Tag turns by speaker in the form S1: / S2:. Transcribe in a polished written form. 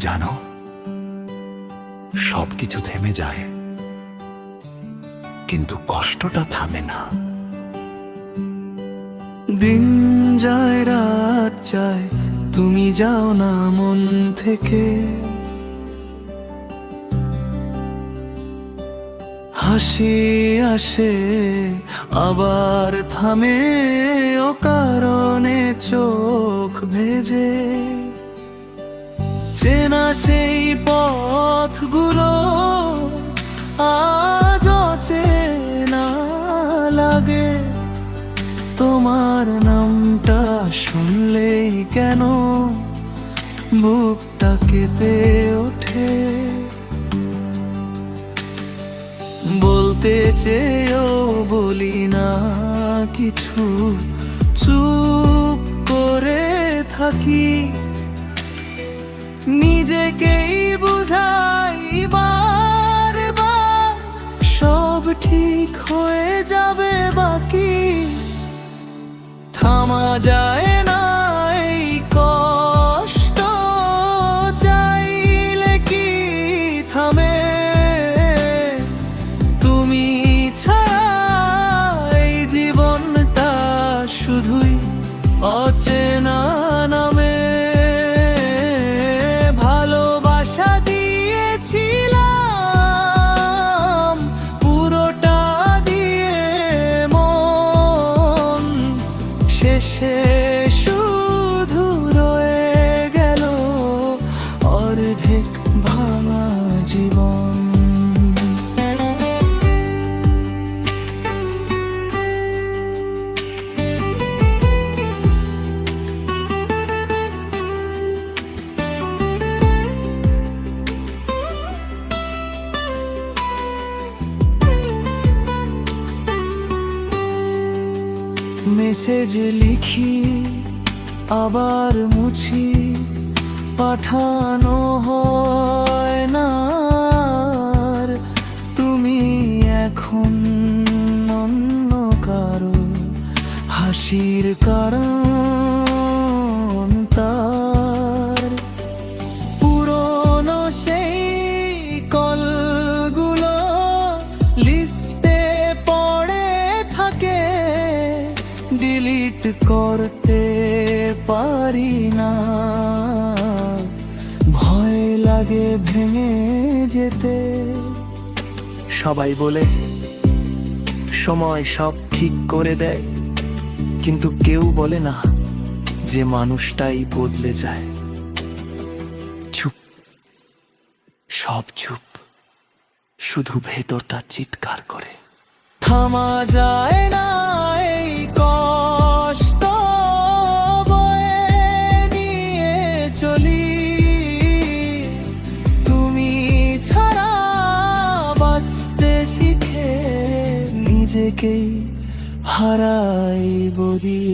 S1: জানো, সবকিছু থেমে যায়, কিন্তু কষ্টটা থামে না।
S2: দিন যায় রাত যায়, তুমি যাও না মন থেকে। হাসি আসে আবার থামে, ও কারণে চোখ ভেজে। চেনা সেই পথগুলো আজ অচেনা লাগে। তোমার নামটা শুনলেই কেন বুকটা কেঁপে ওঠে। বলতে চেয়েও বলি না কিছু, চুপ করে থাকি। নিজেকেই বুঝাই বারবার, সব ঠিক হয়ে যাবে বাকি। থামা যায় না এই কষ্ট, চাইলে কি থামে? তুমি ছাড়া এই জীবনটা শুধুই অচেনা নামে। ভালোবাসা দিয়েছিলাম পুরোটা দিয়ে মন, শেষে শুধু রয়ে গেল অর্ধেক ভাঙা জীবন। মেসেজ লিখি আবার মুছি, পাঠানো হয় না আর। তুমি এখন অন্য কারো হাসির কারণ তার। পুরনো সেই কলগুলো লিস্টে পড়ে থাকে, ডিলিট করতে পারি না। ভয় লাগে ভেঙে যেতে। সবাই বলে সময় সব ঠিক করে দেয়, কিন্তু কেউ বলে না যে মানুষটাই বদলে যায়। চুপ, সব চুপ, শুধু ভেতরটা চিৎকার করে। থামা যায় না এই কষ্ট, বয়ে নিয়ে চলি। তুমি ছাড়া বাঁচতে শিখে নিজেকেই হারাই বলি।